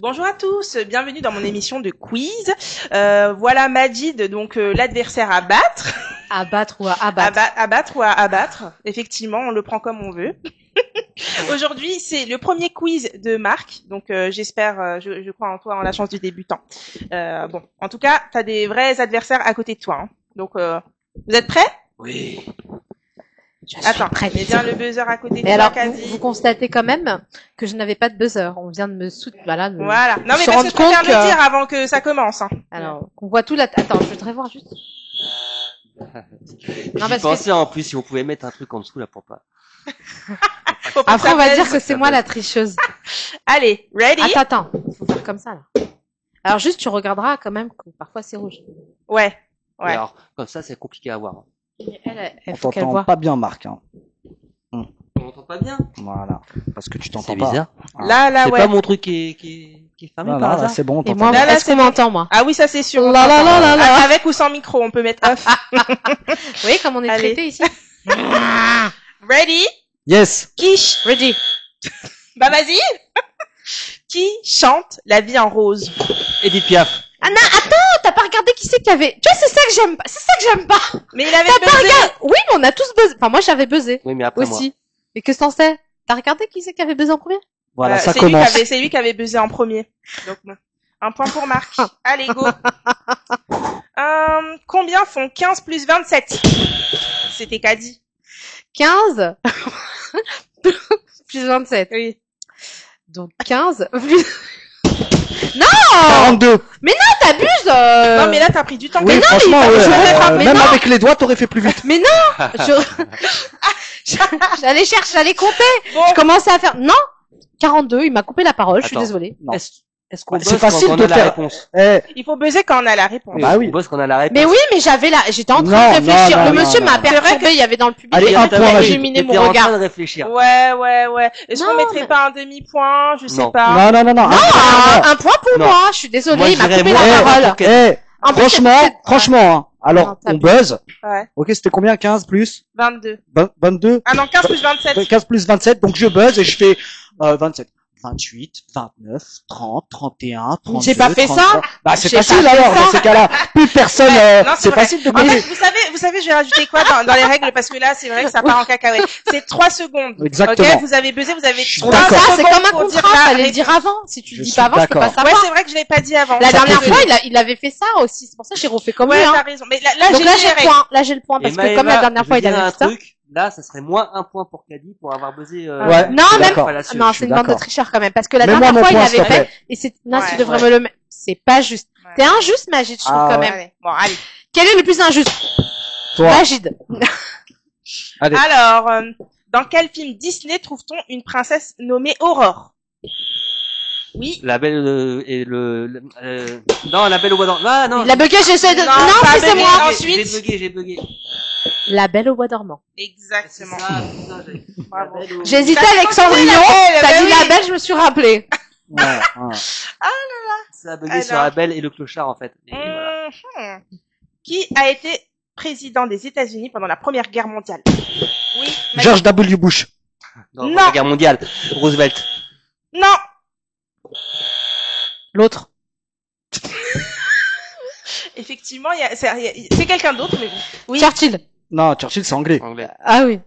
Bonjour à tous, bienvenue dans mon émission de quiz. Voilà Majid, donc l'adversaire à battre. À battre ou à abattre. À battre ou à abattre. Effectivement, on le prend comme on veut. Aujourd'hui, c'est le premier quiz de Marc, donc j'espère, je crois en toi, en la chance du débutant. Bon, en tout cas, t'as des vrais adversaires à côté de toi. Hein. Donc, vous êtes prêts? Oui. Attends, mets bien le buzzer à côté de toi, alors, Caddy. vous constatez quand même que je n'avais pas de buzzer. On vient de me soutenir. Voilà. Voilà. Non, mais parce que je préfère le dire avant que ça commence. Hein. Alors, qu'on voit tout là. Attends, je voudrais voir juste. J'y pensais en plus si on pouvait mettre un truc en dessous là pour pas. Après, on va dire que c'est moi la tricheuse. Allez, ready? Attends. Faut faire comme ça, là. Alors, juste, tu regarderas quand même que parfois c'est rouge. Ouais. Ouais. Alors, comme ça, c'est compliqué à voir. Elle faut qu'elle voit. Pas bien, Marc. Hein. On m'entend pas bien. Voilà. Parce que tu t'entends C'est pas. bizarre. Là, c'est ouais. pas mon truc qui est fermé par hasard. C'est bon. Et moi, là, est-ce qu'on m'entend, moi? Ah oui, ça c'est sûr. Là. Avec ou sans micro, on peut mettre off. Vous voyez comme on est traité ici? Ready? Yes. Ready. Bah vas-y. Qui chante La vie en rose? Edith Piaf. Ah non, attends, t'as pas regardé qui c'est qu'il y avait. Tu vois, c'est ça que j'aime pas. C'est ça que j'aime pas. Mais il avait T'as pas buzzé. regardé. Oui, mais on a tous buzzé. Enfin, moi, j'avais buzzé. Oui, mais après moi. Aussi. Et que t'en sais? T'as regardé qui c'est qui avait buzzé en premier? Voilà, ça c'est commence. c'est lui qui avait buzzé en premier. Donc bon. Un point pour Marc. Allez, go. Combien font 15 plus 27? C'était Caddy. 15 plus 27. Oui. Donc 15 plus... 42. Mais non, t'abuses Non, mais là, t'as pris du temps. Oui, non, franchement, mais ouais, je voudrais pas- mais même non. avec les doigts, t'aurais fait plus vite. Mais non J'allais chercher, j'allais compter. Bon. Je commençais à faire... Non 42, il m'a coupé la parole, je suis Attends. désolée. Non. Est-ce qu'on C'est bosse facile quand on de a la faire. réponse? Il faut buzzer quand on a la réponse. Bah oui. On bosse quand on a la réponse. Mais oui, mais j'étais en train Non, de réfléchir. non, Le non, monsieur non, m'a non. perturbé, il y avait dans le public. Allez, il un avait point, vas-y. illuminé mon T'étais en regard. train de réfléchir. Ouais. Est-ce qu'on Non, mettrait mais- pas un demi-point? Je sais Non. pas. Non. Un point pour Non. moi, je suis désolée, Moi, il m'a je dirais coupé moins la un parole. pour Caddy. En plus, Franchement, hein. Alors, Non, t'as on buzz. Ouais. Ok, c'était combien? 15 plus 22. 22? Ah non, 15 plus 27. 15 plus 27, donc je buzz et je fais 27. 28, 29, 30, 31, 32. J'ai pas fait 33. ça. Bah, c'est J'ai facile pas fait alors, ça. dans ces cas-là. Plus personne, Non, c'est vrai. facile de En fait, buzzer. vous savez, je vais rajouter quoi dans les règles parce que là, c'est vrai que ça part en cacahuète. C'est 3 secondes. Exactement. Ok, vous avez buzzé, vous avez Je suis 3 d'accord. Ça, c'est secondes comme un pour dire contrat, la fallait le réponse. dire avant. Si tu Je le dis suis pas avant, je peux pas d'accord. savoir. Ouais, c'est vrai que je l'ai pas dit avant. La Ça dernière fait fois, deux. il avait fait ça aussi. C'est pour ça que j'ai refait comme Ouais, lui, t'as hein. raison. Mais là, Donc là, j'ai j'ai les le règles. point. Là, j'ai le point parce que comme la dernière fois, il avait un fait ça. truc. Là, ça serait moins un point pour Caddy pour avoir buzzé. Ouais. Non, je suis même- d'accord. fallacieux. Non, je c'est suis une bande de d'accord. tricheurs quand même. Parce que la Mets-moi dernière mon fois, il point, avait s'il te fait. plaît. Et c'est, là, Ouais, tu devrais me le mettre. C'est pas juste. Ouais. T'es injuste, Magid, je trouve Ah quand ouais. même. Allez. Bon, allez. Quel est le plus injuste? Toi. Magid. Allez. Alors, dans quel film Disney trouve-t-on une princesse nommée Aurore? Oui. La belle et non, la belle au bois dormant. Ah non. La bugué, j'essaie de... Non, Non, pas si c'est bugué. moi. Ensuite. J'ai bugué. La Belle au bois dormant. Exactement. Bravo. J'hésitais T'as dit avec quand tu dis Cendrillon. la belle, T'as bah dit oui. la Belle, je me suis rappelé. Ouais, ouais. Ça a bugué sur la belle et le clochard en fait. Et voilà. Mhm. Qui a été président des États-Unis pendant la Première Guerre mondiale? Oui. George W. Bush. Dans Non. la guerre mondiale. Roosevelt. Non. L'autre. Effectivement, c'est quelqu'un d'autre, mais bon. Oui. Churchill. Non, Churchill, c'est anglais. Anglais. Ah oui.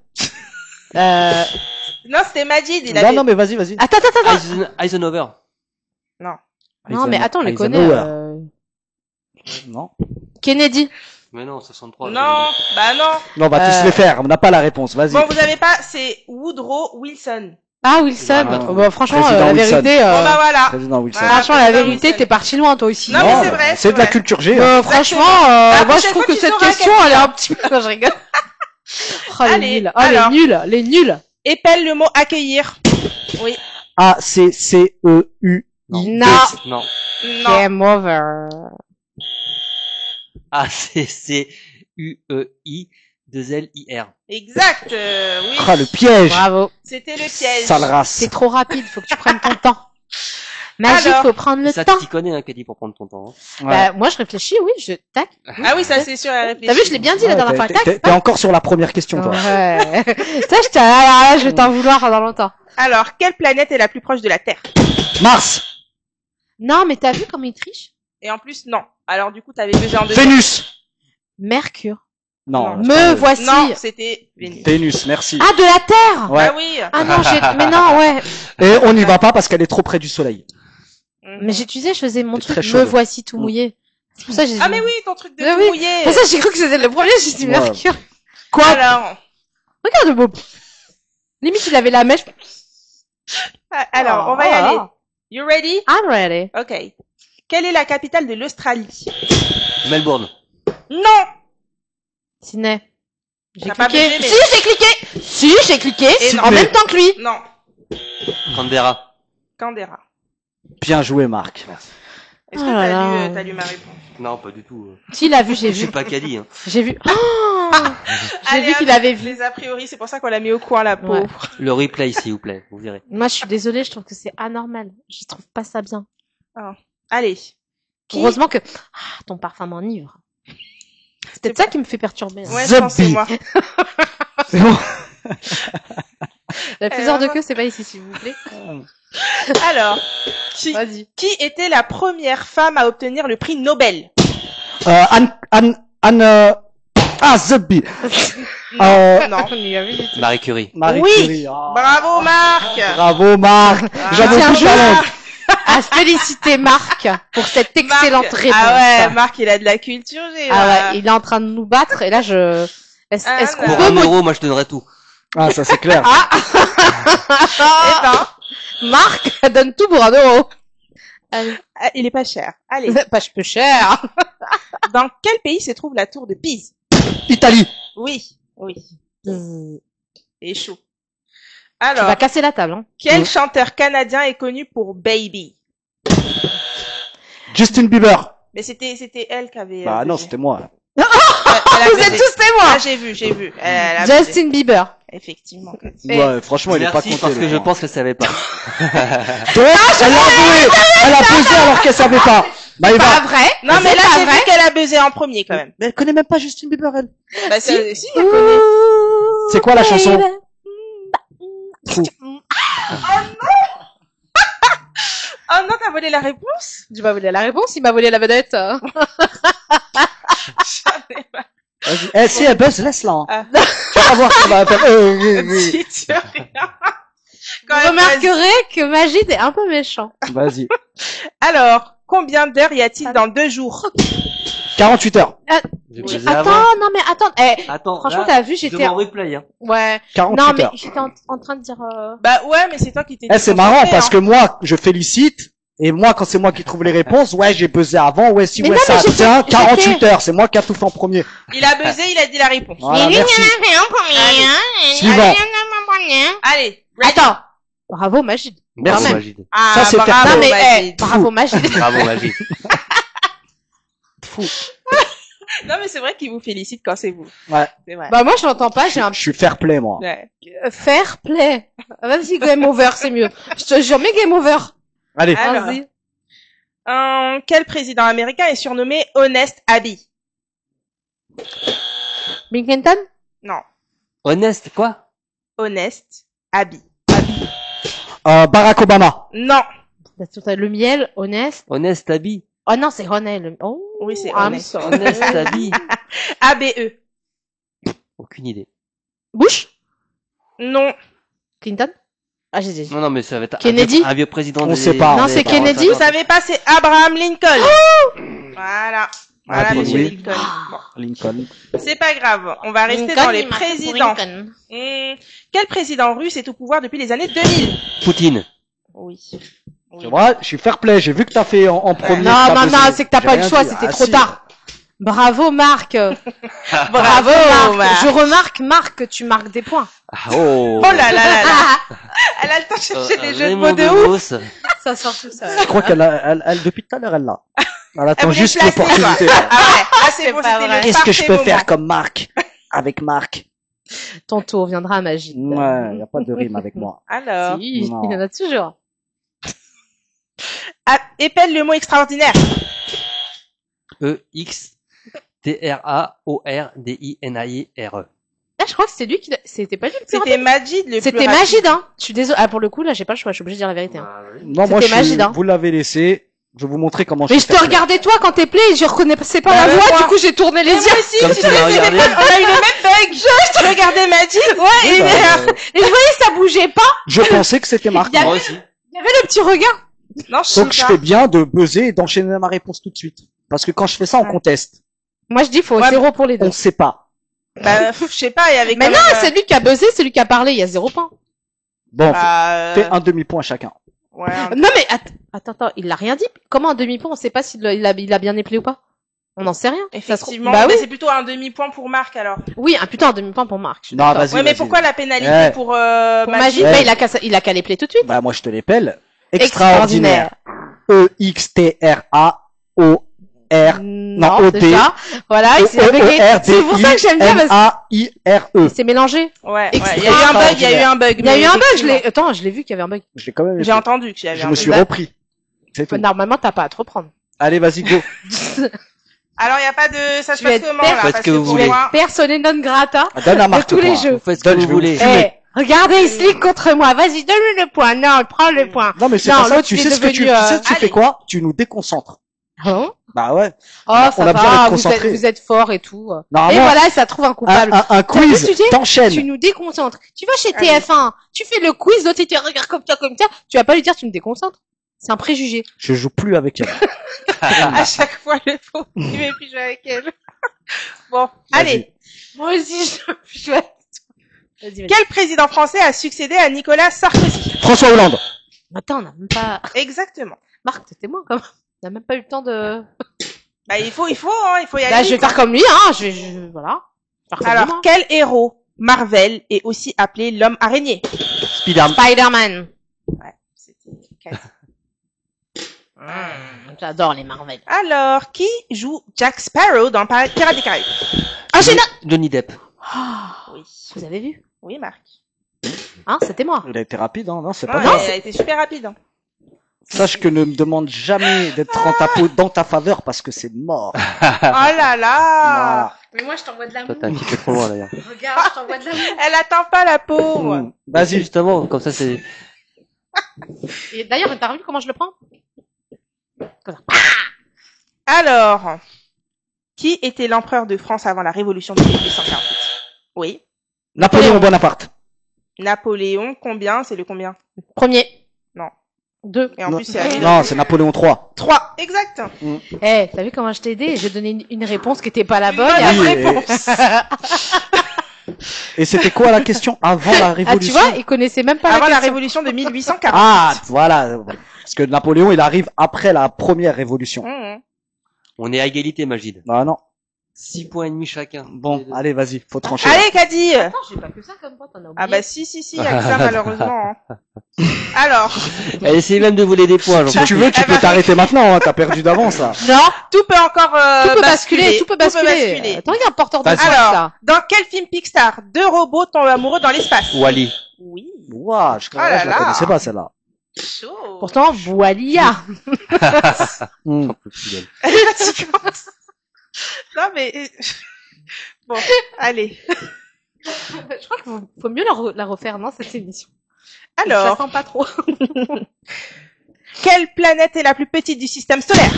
Non, c'était Majid. Il avait... Non, mais vas-y. Attends. Eisenhower. Non, mais attends, on les connaît. Eisenhower. Non. Kennedy. Mais non, 63. Non, bah non. Non, on va tous les faire. On n'a pas la réponse. Vas-y. Bon, vous avez pas, c'est Woodrow Wilson. Ah, Wilson. Voilà. Oh, bah, franchement, Président la Wilson. vérité, Bon, bah voilà. Président Wilson. Voilà. franchement, la Président vérité, Wilson. t'es parti loin, toi aussi. Non, mais c'est vrai, C'est c'est de la vrai. culture G. Franchement, La moi, je prochaine trouve fois, que tu cette sauras question, quelqu'un. elle est un petit peu, je rigole. Oh, Allez, les nuls. Oh, alors. les nuls. Épelle le mot accueillir. Oui. A-C-C-E-U. Non. Non. Non. Non. Game over. A-C-C-U-E-I. 2-L-I-R. Exact. Oui. Ah, le piège. Bravo. C'était le piège. Sale race. C'est trop rapide, faut que tu prennes ton temps. Magique, Alors. faut prendre le Ça, temps. tu t'y connais, hein, Caddy, pour prendre ton temps. Hein. Ouais. Bah, moi, je réfléchis, oui, tac. Ah oui, ça c'est sûr. elle réfléchit. T'as vu, je l'ai bien dit la dernière fois. Tac. T'es encore sur la première question, toi. Ouais. Ça, je vais t'en vouloir pendant longtemps. Alors, quelle planète est la plus proche de la Terre? Mars. Non, mais t'as vu comment il triche? Et en plus, non. Alors du coup, t'avais buzzé en deuxième. Vénus. Mercure. Non. Non. Me voici. Non, c'était Vénus. Vénus, merci. Ah, de la Terre! Ouais. Ah oui. Ah non, mais non, ouais. Et on n'y va pas parce qu'elle est trop près du soleil. Mais tu sais, je faisais mon C'est truc, très me chaud. voici tout mouillé. C'est pour ça que j'ai dit. Ah mais oui, ton truc de Mais tout oui. mouillé. C'est pour ça que j'ai cru que c'était le premier, j'ai dit Ouais. Mercure. Quoi alors? Regarde, Bob. Limite, il avait la mèche. Alors, on va y aller. You ready? I'm ready. Ok. Quelle est la capitale de l'Australie? Melbourne. Non. Sydney. J'ai T'as pas cliqué. bougé, mais- Si, j'ai cliqué. Si, j'ai cliqué. Et non. En même temps que lui. Non. Canberra. Canberra. Bien joué, Marc. Est-ce Oh que là là. t'as lu ma réponse? Non, pas du tout. Si, il a vu, j'ai Je sais vu. pas Cali, hein. J'ai vu. Oh j'ai Allez, vu qu'il hop, avait vu. Les a priori, c'est pour ça qu'on l'a mis au coin, la pauvre. Ouais. Le replay, s'il vous plaît, vous verrez. Moi, je suis désolée, je trouve que c'est anormal. Je trouve pas ça bien. Allez. Qui? Heureusement que ton parfum m'enivre. C'est peut-être ça qui me fait perturber. Hein. Ouais, je pense que c'est moi. C'est bon. La faiseur de queue, c'est pas ici, s'il vous plaît. Alors, qui Vas-y. était la première femme à obtenir le prix Nobel? Zebby. Non. Marie Curie. Marie Oui. Curie. Oh. Bravo, Marc. Bravo, Marc. J'avais Tiens, plus de talent. À féliciter Marc pour cette excellente Marc. réponse. Ah ouais, Marc, il a de la culture, j'ai. Ah ouais, il est en train de nous battre et là est-ce qu'on non. Pour peut 1 euro, moi, je donnerais tout. Ah, ça c'est clair. Eh ben, Marc donne tout pour 1 euro. Allez. il est pas cher. Allez. Pas peu cher. Dans quel pays se trouve la tour de Pise? Italie. Oui. Oui. Et chaud. Tu Alors, vas casser la table, hein. quel chanteur canadien est connu pour Baby? Justin Bieber. Mais c'était elle qui avait. Bah non, buzzé. c'était moi. Elle a Vous buzzé. êtes tous témoins. Ah, j'ai vu. Elle a buzzé. Justin Bieber. Effectivement. Ouais, franchement, il est pas Merci, content. parce que je pense qu'elle savait pas. Donc, elle a avoué. Elle a posé alors qu'elle savait pas. Bah, il Pas va. vrai. Non, mais C'est là, pas j'ai vrai. vu qu'elle a buzzé en premier, quand même. Mais elle connaît même pas Justin Bieber, elle. Bah, si, elle connaît. C'est quoi la chanson? Fou. Oh non, t'as volé la réponse? Tu m'as volé la réponse, il m'a volé la vedette. Vas-y. Eh, si elle buzz, laisse-la. Hein. Ah. Tu vas voir ce qu'elle va faire. Oui. Si tu regardes. Quand Vous même, remarquerez que Magid est un peu méchant. Vas-y. Alors, combien d'heures y a-t-il dans 2 jours? 48 heures. J'ai buzzé avant. Attends, non mais attends. Attends, Franchement, là, t'as vu, j'étais... devant replay, hein. Ouais. 48 Non mais heures. j'étais en train de dire... Bah ouais, mais c'est toi qui t'es Eh, c'est marrant parce que moi, je félicite. Et moi, quand c'est moi qui trouve les réponses, ouais, j'ai buzzé avant, ouais, si, Mais ouais, non, ça mais j'étais- tient, 48 heures. C'est moi qui a tout fait en premier. Il a buzzé, il a dit la réponse. Voilà, merci. Allez. Suivant. Allez. ready. Attends. Bravo Magid. Bravo, Quand même. Magid. Ah, Ça, c'est bravo, fair Non mais Magid. bravo Magid. Bravo, Magid. Non, mais c'est vrai qu'il vous félicite quand c'est vous. Ouais. C'est vrai. Bah moi je l'entends pas, j'ai un Je suis fair play, moi. Ouais. fair play. Vas-y game over, c'est mieux. Je te jure, mais game over. Allez. Alors. Vas-y. Quel président américain est surnommé Honest Abby? Bill Clinton? Non. Honest, quoi? Honest Abby. Barack Obama. Non. Le miel, honnête. Honest Abby. Oh non, c'est Ronel. Oh. Oui, c'est I'm Honest. sorry. Honest Abby. ABE. Aucune idée. Bush? Non. Clinton? Ah, j'ai dit. Non, mais ça va être Kennedy un vieux président On des... sait pas. Non, on c'est est pas- Kennedy. Vous savez pas, c'est Abraham Lincoln. Voilà. Voilà, Ah, monsieur oui. Lincoln. Bon. Lincoln. C'est pas grave. On va rester Lincoln, dans les il marche pour présidents. Lincoln. Quel président russe est au pouvoir depuis les années 2000? Poutine. Oui. C'est vrai, je suis fair play. J'ai vu que t'as fait en premier. Non, que t'as non, buzzé. non, c'est que t'as J'ai pas eu rien le choix, dit. c'était Ah, trop si. tard. Bravo Marc. Bravo, Marc. Marc. Je remarque Marc que tu marques des points. Ah, oh. Oh là là là là. Elle a le temps de chercher des jeux de mots Raymond de ouf. Devos. Ça sort tout ça. Je crois qu'elle depuis tout à l'heure, elle l'a. Elle attend voulait juste placer, l'opportunité. quoi. Ah ouais. Là, c'est C'est bon, pas c'était vrai. le Qu'est-ce que je parfait peux faire moment. comme Marc? Avec Marc. Ton tour viendra à Magie. Ouais, y a pas de rime avec moi. Alors. Si, Non. il y en a toujours. Épelle le mot extraordinaire. E-X-T-R-A-O-R-D-I-N-A-I-R-E. Là, je crois que c'est lui qui c'était pas lui le plus C'était Majid le plus C'était rapide. Magid, hein. Je suis désolée. Ah, pour le coup, là, j'ai pas le choix. Je suis obligée de dire la vérité, hein. Non, moi, C'était Magid, hein. vous l'avez laissé. Je vais vous montrer comment Mais je fais te play. regardais toi quand t'es play, je reconnaissais pas Bah, la voix, moi. du coup j'ai tourné les Mais yeux. moi aussi, Comme tu tu sais, l'as regardé. on a eu le même bug. Je regardais Magic. Ouais, et Et je voyais que ça bougeait pas. Je pensais que c'était Marc. Il y avait- Moi aussi. Il y avait le petit regard. non, je sais Donc je pas. fais bien de buzzer et d'enchaîner ma réponse tout de suite. Parce que quand je fais ça, on Ouais. conteste. Moi je dis faut Ouais, 0 pour les On deux. sait pas. Bah, je sais pas, et avec Mais quand non, même, c'est lui qui a buzzé, c'est lui qui a parlé, il y a 0 point. Bon, bah, fait un demi-point chacun. ouais, Non mais attends, il l'a rien dit. Comment un demi-point? On sait pas s'il il a bien éplé ou pas. On n'en sait rien. Ça se trouve- effectivement. Bah oui. Mais c'est plutôt un demi-point pour Marc, alors. Oui, un demi-point pour Marc. je suis Non, d'accord. vas-y. Ouais, mais pourquoi la pénalité Ouais. pour, Pour Magic? Magic, Ouais. bah, il a qu'à les play tout de suite. Bah moi je te l'épelle. Extraordinaire. E-X-T-R-A-O-R. Non, O-D. déjà. Voilà, il s'est bugué. C'est pour ça que j'aime bien parce M-A-I-R-E. qu'il s'est mélangé. Ouais, Extra- il y a eu un bug, il y a eu un bug. Il y a mais eu un bug, effectivement. Attends, je l'ai vu qu'il y avait un bug. Je l'ai quand même J'ai fait. entendu qu'il y avait Je un me bug. suis repris. C'est tout. Normalement, t'as pas à te reprendre. Allez, vas-y, go. Alors, il n'y a pas de, ça se Tu vas passe être comment, père- là? Faites parce ce que vous pour voulez. moi, Personne non grata. Donne à De Marc tous le les point. jeux. Vous faites ce que Donne, je vous vais voulez. Eh, regardez, il se ligue contre moi. Vas-y, donne-lui le point. Non, prends le point. Non, mais c'est Non, pas ça. l'autre, Tu il sais est ce que tu devenu, sais, tu fais allez. quoi? Tu nous déconcentres. Hein Bah ouais. Oh, On ça a besoin d'être va, concentré. vous êtes fort et tout. Et Normalement, voilà, ça trouve un coupable. un quiz, vu, tu sais, Tu t'enchaînes. nous déconcentres. Tu vas chez Allez. TF1, tu fais le quiz, l'autre il te regarde comme ça, tu vas pas lui dire tu me déconcentres. C'est un préjugé. Je joue plus avec elle. à chaque fois, le faux, il veut plus jouer avec elle. Bon, allez. Moi aussi, je vais... Vas-y. Quel président français a succédé à Nicolas Sarkozy? François Hollande. Attends, on n'a même pas... Exactement. Marc, t'étais moi quand même. On n'a même pas eu le temps de... Bah, il faut y aller. Là, je vais faire comme lui, hein. Voilà. Faire comme Alors, lui, quel héros Marvel est aussi appelé l'homme araignée? Spider-Man. Spider-Man. Ouais, c'était quasi. J'adore les Marvel. Alors, qui joue Jack Sparrow dans Pirates des Caraïbes? Ah, j'ai Johnny Depp. Oui. Vous avez vu? Oui, Marc. Hein, c'était moi. Il a été rapide, hein. Non, c'est Non, pas elle grave. a été super rapide. Hein. Sache que ne me demande jamais d'être dans ta faveur parce que c'est mort. Oh là là. Voilà. Mais moi, je t'envoie de Toi, l'amour. t'es un petit peu trop loin, d'ailleurs. Regarde, je t'envoie de l'amour. Elle attend pas la pauvre. Vas-y. Justement, comme ça, c'est... Et d'ailleurs, t'as vu comment je le prends? Alors, qui était l'empereur de France avant la Révolution de 1848? Oui. Napoléon Bonaparte. Napoléon, combien? C'est le combien? Premier. Non. 2. Et en Non. plus, c'est à lui. Non, c'est Napoléon III. 3. Exact. Eh, t'as vu comment je t'ai aidé? J'ai donné une réponse qui était pas la Une bonne. bonne et après- réponse. Et c'était quoi la question avant la Ah, tu Révolution? vois, il connaissait même pas Avant la la question. Révolution de 1840. Ah, voilà. Parce que Napoléon, il arrive après la première Révolution. Mmh. On est à égalité, Magid. Non, non. 6 points et demi chacun. Bon, allez, vas-y, faut trancher. Allez, Caddy. Attends, j'ai pas que ça comme pote, on a oublié. Ah bah si, il y a que ça malheureusement. Hein. Alors, Elle essaie même de voler des points, Si j'en tu peux veux, tu Eh peux ben- t'arrêter maintenant, hein, t'as perdu d'avance, là. Non, tout peut encore tout peut basculer, tout peut basculer. basculer. Attends, il y a un porteur de Vas-y. voix, Alors, là. dans quel film Pixar 2 robots tombent amoureux dans l'espace? plus. Wally. Oui. Ouah, je là la là. connaissais pas, celle-là. Chaud. Pourtant, Voilia. Hmm. J'en peux plus d'elle. Elle est fatigante. Non mais bon, allez. Je crois qu'il faut mieux la refaire, non, cette émission. Je la Alors, sens pas trop. quelle planète est la plus petite du système solaire?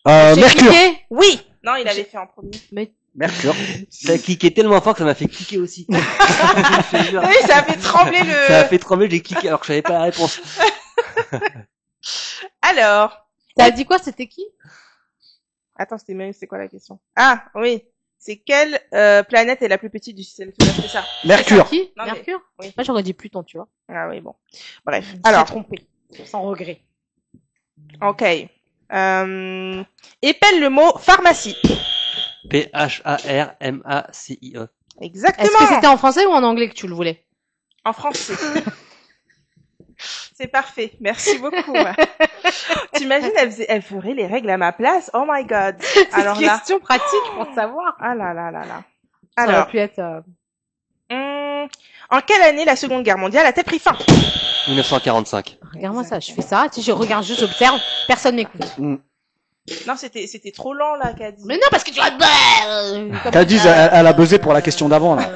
J'ai Mercure. cliqué. Oui. Non, il avait fait en premier. Mercure. Ça a cliqué tellement fort que ça m'a fait cliquer aussi. Je te jure. Oui, ça a fait trembler Ça a le. fait trembler, j'ai cliqué alors que je savais pas la réponse. Alors, T'as dit quoi, c'était qui? attends, c'est quoi la question? Ah, oui. C'est quelle planète est la plus petite du système solaire? C'est ça. Mercure. C'est qui? Non, mais- Mercure? oui. Moi, j'aurais dit Pluton, tu vois. Ah oui, bon. Bref. Je me Alors, suis trompée. Sans regret. ok. Épelle le mot pharmacie. P-H-A-R-M-A-C-I-E. Exactement. Est-ce que c'était en français ou en anglais que tu le voulais? En français. C'est parfait. Merci beaucoup. T'imagines, elle ferait les règles à ma place? Oh my god. Alors C'est une là. question pratique pour savoir. Ah là là là là. Ça Alors, aurait pu être... en quelle année la Seconde Guerre mondiale a-t-elle pris fin? 1945. Regarde-moi ça, je fais ça, tu sais, je regarde juste, j'observe, personne n'écoute. Non, c'était trop lent là, Caddy. Mais non, parce que tu vas... Cadiz, elle a buzzé pour la question d'avant, là.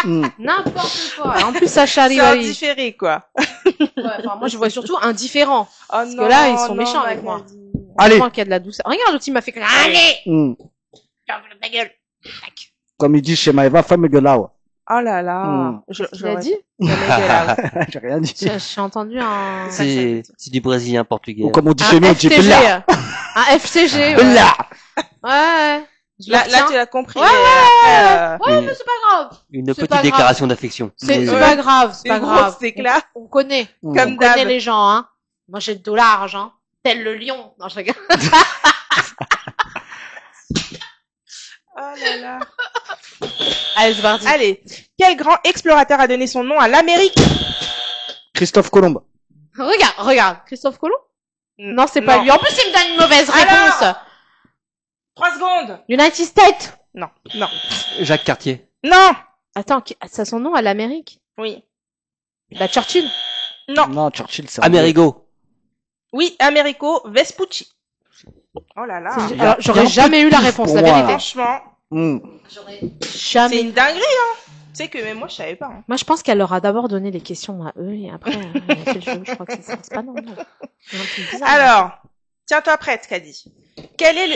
Hmm. N'importe quoi. En plus, Sacha C'est en Rivali. différé, quoi. Enfin, moi, je vois surtout indifférent. Oh Parce non, que là, ils sont non, méchants avec moi. Magali. Allez. Je crois qu'il y a de la douceur. Regarde, l'autre, il m'a fait que... Allez! Ferme ta gueule. Tac. Comme il dit chez Maëva, femme gueule là, ouais. Oh là là. Tu l'as dit? J'ai rien dit. J'ai entendu un... C'est du brésilien portugais. Ou comme on dit un chez nous, on dit FCG. Bella. Un FCG, ouais. Bella. Ouais. Je Là, le retiens. tu l'as compris. Ouais, Une, mais c'est pas grave. une C'est petite pas grave. déclaration d'affection. C'est Oui. pas grave, c'est Une pas grosse grave. déclat. On connaît. Comme On connaît d'hab. les gens, hein. Moi, j'ai de l'argent. Tel le lion. Non, je rigole. Oh là là. Allez, c'est parti. Allez. Quel grand explorateur a donné son nom à l'Amérique? Christophe Colomb. Regarde. Christophe Colomb? Non, c'est pas Non. lui. En plus, il me donne une mauvaise Alors réponse. 3 secondes. United States. Non. Non. Jacques Cartier. Non. Attends, ça a son nom à l'Amérique? Oui. Bah, Churchill. Non. Non, Churchill, c'est Amerigo. Oui, Americo Vespucci. Oh là là. C'est- Alors, j'aurais jamais eu la réponse, pour la moi, vérité. là. Franchement, J'aurais c'est jamais. une dinguerie, hein. Tu sais que même moi, je savais pas. Hein. Moi, je pense qu'elle leur a d'abord donné les questions à eux et après, elle a fait le jeu. Je crois que c'est ça. C'est pas normal. C'est un truc bizarre. Alors, tiens-toi prête, Caddy. Quel est le...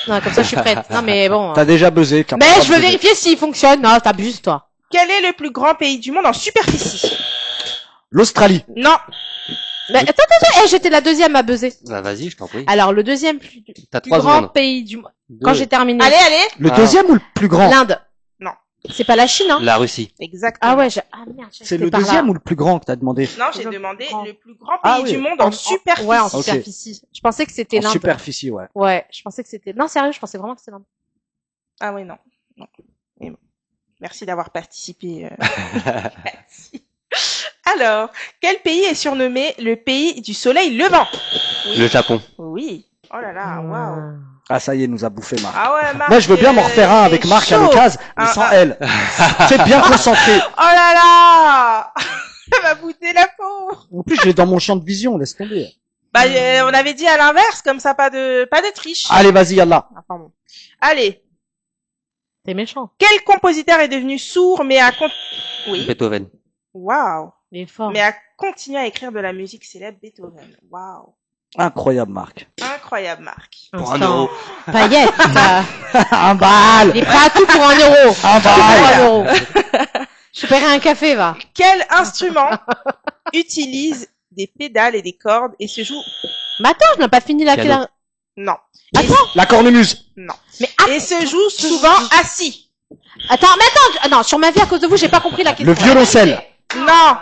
Non, comme ça, je suis prête. Non, mais bon. T'as déjà buzzé. t'as pas Mais le je droit veux de buzzer. vérifier s'il fonctionne. Non, t'abuses, toi. Quel est le plus grand pays du monde en superficie? L'Australie. Non. Mais attends, j'étais la deuxième à buzzer. Bah, vas-y, je t'en prie. Alors, le deuxième plus T'as 3 grand secondes. pays du monde. Deux. Quand j'ai terminé. Allez, allez. Le Ah. deuxième ou le plus grand? L'Inde. Non. C'est pas la Chine, hein? La Russie. Exactement. Ah ouais, ah merde, C'est j'étais le par là. deuxième ou le plus grand que t'as demandé? Non, j'ai Le demandé plus grand. le plus grand pays Ah oui. du monde en superficie. Ouais, en Ok. superficie. Je pensais que c'était En l'Inde. superficie, ouais. Ouais, je pensais que c'était... Non, sérieux, je pensais vraiment que c'était l'Inde. Ah oui, non. Non. Mais bon. Merci d'avoir participé. Merci. Alors, quel pays est surnommé le pays du soleil levant? Le Japon. Oui. Oh là là, waouh. Ah, ça y est, nous a bouffé Marc. Ah ouais, Marc. Moi, je veux bien m'en refaire un avec c'est Marc à chaud. l'occasion, mais Un- sans un- elle. C'est bien concentré. Oh là là. Elle va bouter la pauvre. En plus, je l'ai dans mon champ de vision, laisse tomber. Bah, on avait dit à l'inverse, comme ça, pas de triche. Allez, vas-y, yallah. Ah, pardon. Allez. T'es méchant. Quel compositeur est devenu sourd, mais a oui. Beethoven. Waouh. Il est fort. Mais a continué à écrire de la musique célèbre, Beethoven. Waouh. Incroyable, Marc. Incroyable, Marc. Pour 1 euro. Paillette. Un bal. Il est prêt à tout pour 1 euro. Un Tout pour 1 bal. euro. Je paierai un café, va. Quel instrument utilise des pédales et des cordes et se joue... Mais attends, je n'ai pas fini la Piano. classe. Non. Attends. La cornemuse. Non. Mais Et se joue souvent assis. attends, ah non, sur ma vie, à cause de vous, j'ai pas compris la question. Le violoncelle. Non.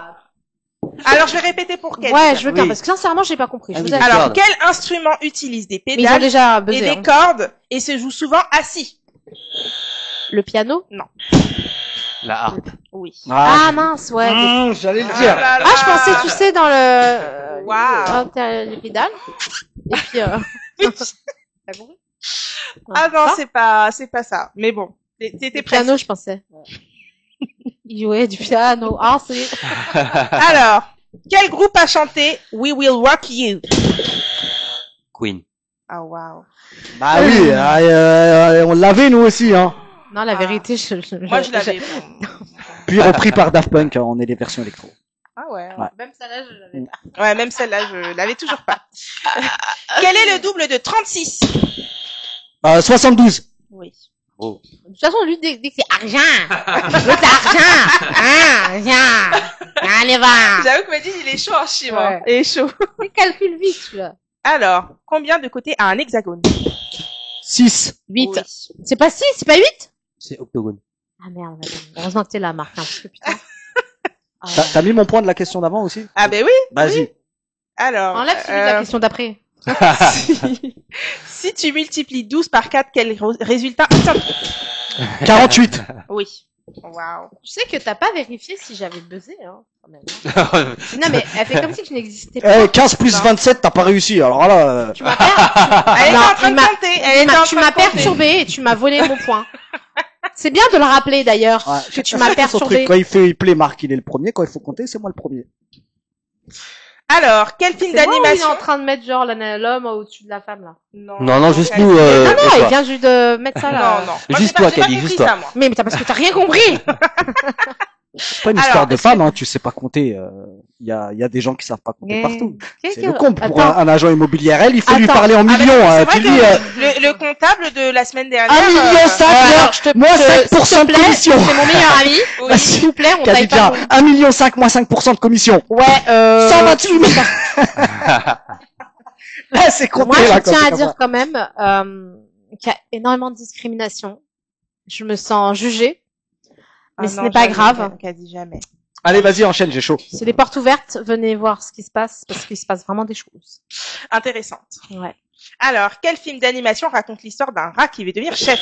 Alors, je vais répéter pour quel. Ouais, je veux bien, Oui. parce que sincèrement, j'ai pas compris. Je Ah vous oui, assure. Alors, Cordes. quel instrument utilise des Mais ils ont pédales déjà et buzzé. des hein. cordes et se joue souvent assis? Le piano? La harpe. Oui. Ah mince, ouais. J'allais le Ah dire. là là. Ah, je pensais, tu sais, dans le... Waouh. t'as les pédales. Et puis, Oui. T'as compris? Ah non, Ça c'est pas ça. Mais bon, t'étais Le presque. piano, je pensais. Il jouait du piano. Ah, c'est... Alors, quel groupe a chanté We Will Rock You? Queen. Ah waouh. Bah oui, on l'avait nous aussi, hein. Non, la Ah. vérité, Moi, je l'avais. Puis repris par Daft Punk, hein, on est les versions électro. Ah ouais. Ouais. Même ça là, je l'avais pas. Ouais, même celle-là, je l'avais toujours pas. Quel est le double de 36? 72. Oui. Oh. De toute façon, lui, dès que c'est argent. L'autre, c'est argent. Argent. Allez, va. J'avoue que Madine, il est chaud en chiffres. Ouais. Hein. Il est chaud. Il calcule vite, celui-là. Alors, combien de côtés a un hexagone? 6. 8. Oui. C'est pas 6, c'est pas 8? C'est octogone. Ah merde, attends. Heureusement que t'es là, Marc, hein, parce que putain. Ah, T'as mis mon point de la question d'avant aussi? Ah ben oui. Vas-y. Alors, enlève celui de la question d'après. si tu multiplies 12 par 4, quel résultat obtiens-tu? 48. Oui. Waouh. Tu sais que t'as pas vérifié si j'avais buzzé, hein, quand même. Non, mais elle fait comme si tu n'existais pas. Eh, 15 plus Non. 27, t'as pas réussi. Alors là, Tu m'as per- Elle était Non, en train il de m'a- compter. Elle était en tu train m'as de compter. perturbé et tu m'as volé mon point. C'est bien de le rappeler d'ailleurs, ouais, que tu chacun m'as fait son perturbé. truc. Quand il plaît, Marc, il est le premier. Quand il faut compter, c'est moi le premier. Alors, quel film C'est moi ou il est d'animation? en train de mettre genre l'homme au-dessus de la femme là. Non, juste quel nous, film Non, non, et il toi. vient juste de mettre ça là. Non, non. Moi, Juste j'ai pas- toi, j'ai pas Kelly, compris juste toi. ça, moi. Mais t'as parce que t'as rien compris. C'est pas une histoire de femme, hein, tu sais pas compter. Il y a des gens qui savent pas compter partout. C'est le con pour un agent immobilier RL, il faut lui parler en millions. Tu dis, le comptable de la semaine dernière. 1,5 million, moins 5% de commission. C'est mon meilleur ami. Oui, s'il vous plaît, on taille pas. 1,5 million, moins 5% de commission. Ouais, 128 000. Là, c'est compté. Moi, je tiens à dire quand même qu'il y a énormément de discrimination. Je me sens jugée. Mais ce n'est pas grave. Quasi jamais. Allez, vas-y, enchaîne, j'ai chaud. C'est les portes ouvertes. Venez voir ce qui se passe parce qu'il se passe vraiment des choses. Intéressantes. Ouais. Alors, quel film d'animation raconte l'histoire d'un rat qui veut devenir chef?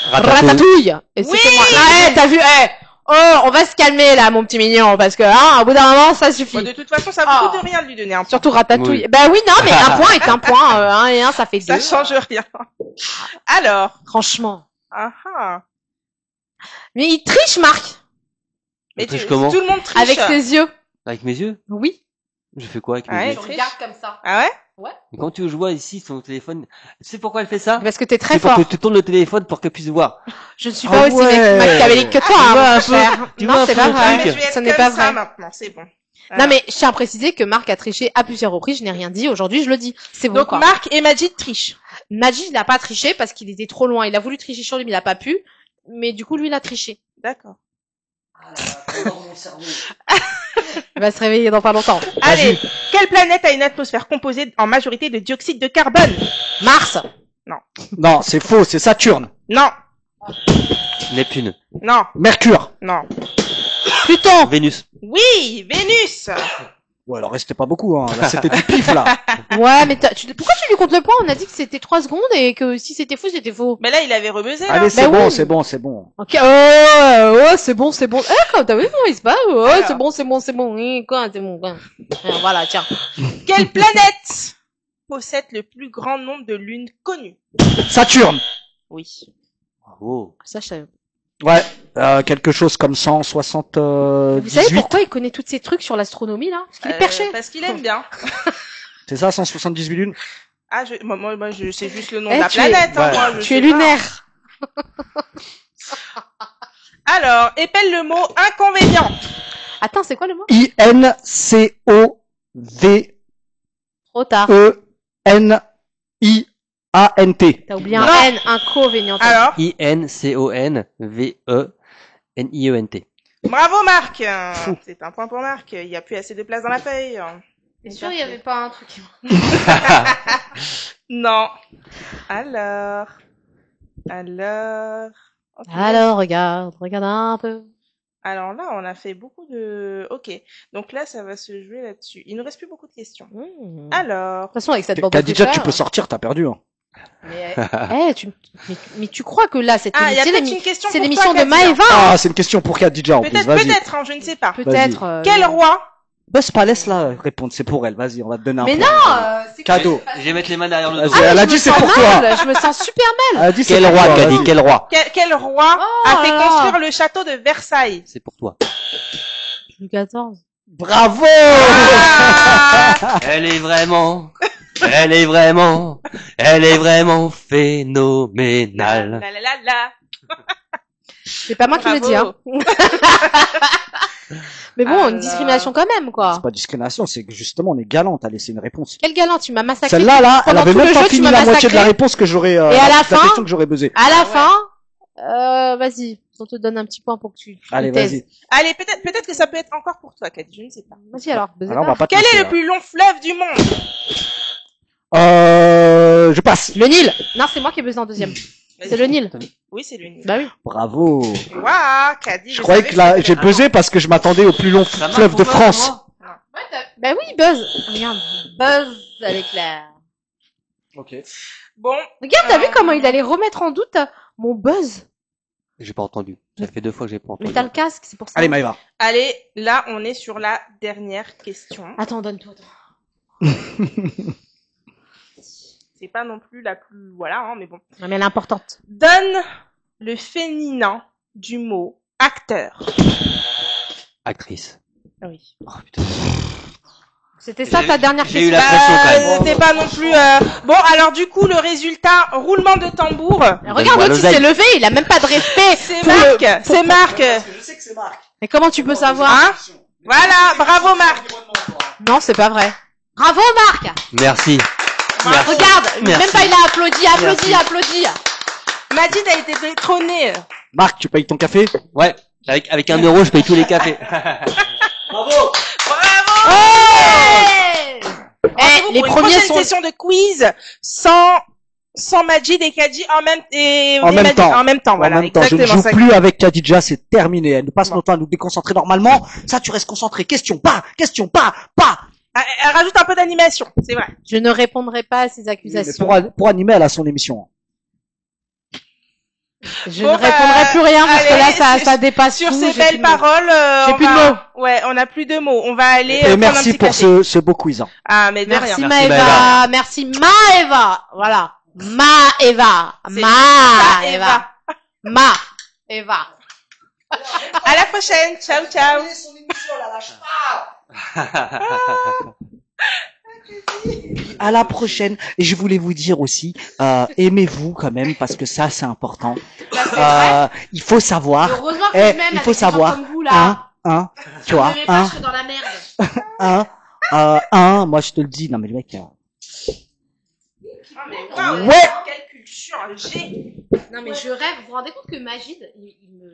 Ratatouille. Et oui, c'était moi. Ah, t'as vu, oh, on va se calmer là, mon petit mignon, parce que, au bout d'un moment, ça suffit. Bon, de toute façon, ça vous coûte rien de lui donner un point. Surtout Ratatouille. Oui. Ben oui, non, mais un point est un point. 1 et 1, ça fait 2. Ça change rien. Alors. Franchement. Mais il triche, Marc. Mais comment? Tout le monde triche. Avec ses yeux. Avec mes yeux? Oui. Je fais quoi avec mes yeux? Je regarde comme ça. Ah ouais? Ouais. Mais quand tu vois ici son téléphone, tu sais pourquoi elle fait ça? Parce que t'es très fort. C'est pour que tu tournes le téléphone pour qu'elle puisse voir. Je ne suis pas aussi machiavélique que toi, hein, cher. Non, c'est pas vrai. Ce n'est pas vrai. Maintenant, c'est bon. Non, mais je tiens à préciser que Marc a triché à plusieurs reprises. Je n'ai rien dit. Aujourd'hui, je le dis. C'est bon. Donc, Marc et Majid trichent. Majid, il n'a pas triché parce qu'il était trop loin. Il a voulu tricher sur lui, mais il n'a pas pu. Mais du coup, lui, il a triché. D'accord. Il va se réveiller dans pas longtemps. Allez, quelle planète a une atmosphère composée en majorité de dioxyde de carbone? Mars. Non. Non, c'est faux, c'est Saturne. Non. Neptune. Non. Mercure. Non. Pluton. Vénus. Oui, Vénus. Ouais, alors restait pas beaucoup, hein. Là, c'était du pif, là. Ouais, mais pourquoi tu lui comptes le point? On a dit que c'était 3 secondes et que si c'était faux, c'était faux. Mais là, il avait rebuzzé. Allez, c'est bon, c'est bon, c'est bon. Ok, c'est bon, c'est bon. Quand t'as vu comment il se passe? C'est bon, c'est bon, c'est bon. Quoi, c'est bon, quoi. Voilà, tiens. Quelle planète possède le plus grand nombre de lunes connues? Saturne. Oui. Bravo. Ça, je savais. Ouais, quelque chose comme 178. Vous savez pourquoi il connaît tous ces trucs sur l'astronomie, là? Parce qu'il est perché. Parce qu'il aime bien. C'est ça, 178 lunes? Ah, moi, je sais juste le nom de la planète, hein, moi, tu es lunaire. Alors, épelle le mot inconvénient. Attends, c'est quoi le mot? I-N-C-O-V. Trop tard. E-N-I. A-N-T. T'as oublié un N, inconvénient. Alors? I-N-C-O-N-V-E-N-I-E-N-T. Bravo, Marc. C'est un point pour Marc. Il n'y a plus assez de place dans la feuille. T'es sûr, il n'y avait pas un truc qui... Non. Alors, okay. Alors, regarde un peu. Alors là, on a fait beaucoup de... Ok. Donc là, ça va se jouer là-dessus. Il ne reste plus beaucoup de questions. Alors... De toute façon, avec cette bande Khadija, tu peux sortir, t'as perdu. Hein. Mais, mais tu crois que là, c'est l'émission de Maëva? Ah, c'est une question pour Khadija, en plus. Peut-être, hein, je ne sais pas. Peut-être. Quel roi? Boss pas, laisse-la répondre, c'est pour elle. Vas-y, on va te donner un point. Mais non, c'est cadeau. Je vais mettre les mains derrière le dos. Elle a dit c'est pour toi. Je me sens super mal. Elle a dit quel roi, Kadi, quel roi? Quel roi a fait construire le château de Versailles? C'est pour toi. Louis XIV. Bravo! Elle est vraiment phénoménale. C'est pas moi qui le dis, hein. Mais bon, une discrimination quand même, quoi. C'est pas discrimination, c'est que justement, on est galant, t'as laissé une réponse. Quel galant, tu m'as massacré. Celle-là, là, elle avait même pas fini la moitié de la réponse que j'aurais, et à la fin, question que j'aurais buzzé. À la fin, vas-y, on te donne un petit point pour que tu allez, vas-y. Allez, peut-être que ça peut être encore pour toi, Kadi, je ne sais pas. Vas-y, alors. Quel est le plus long fleuve du monde? Je passe. Le Nil. Non, c'est moi qui ai buzzé en deuxième. C'est le Nil. Oui, c'est le Nil. Bah oui. Bravo. Waouh, Kadi. Je croyais que là, j'ai buzzé parce que je m'attendais au plus long fleuve de France. Bah oui, buzz. Regarde, buzz à l'éclair. Ok. Bon. Regarde, t'as vu comment il allait remettre en doute mon buzz? J'ai pas entendu. Ça fait 2 fois que j'ai pas entendu. Mais t'as le casque, c'est pour ça. Allez, Maëva. Allez, là, on est sur la dernière question. Attends, donne-toi. C'est pas non plus la plus... Voilà, hein, mais bon. Non, mais elle est importante. Donne le féminin du mot acteur. Actrice. Oui. Oh putain. C'était ça ta dernière question. J'ai eu la pression quand même. C'était pas non plus... Bon, alors du coup, le résultat, roulement de tambour. Regarde, l'autre, il s'est levé, il a même pas de respect. C'est Marc, c'est Marc. Je sais que c'est Marc. Mais comment tu peux savoir? Hein? Voilà, bravo Marc. Non, c'est pas vrai. Bravo Marc. Merci. Merci. Regarde, Merci. même pas il a applaudi. Majid a été détrôné. Marc, tu payes ton café? Ouais. Avec 1 euro, je paye tous les cafés. Bravo! Bravo! Les pour premiers une sont session de quiz sans Majid et Kadi en même temps. En même temps, voilà. En même temps, je ne joue plus avec Khadija, c'est terminé. Elle nous passe notre temps à nous déconcentrer normalement. Ça, tu restes concentré. Question, pas. Elle rajoute un peu d'animation, c'est vrai. Je ne répondrai pas à ces accusations. Mais pour animer, elle a son émission. Je ne répondrai plus rien parce que là, ça dépasse sur tout. Ces belles paroles, j'ai plus de mots. Ouais, on n'a plus de mots. On va aller. Et merci pour ce beau quiz. Ah, mais de merci rien. Maëva. Merci Maëva. Voilà. Maëva. À la prochaine. Ciao, ciao. À la prochaine. Et je voulais vous dire aussi, aimez-vous quand même parce que ça c'est important. Il faut savoir. Heureusement que je m'aime il faut savoir. Comme vous, là. Tu vois. Je suis dans la merde. Moi je te le dis. Non mais le mec. Ouais. Quelle culture j'ai. Non mais je rêve. Vous vous rendez compte que Majid, il me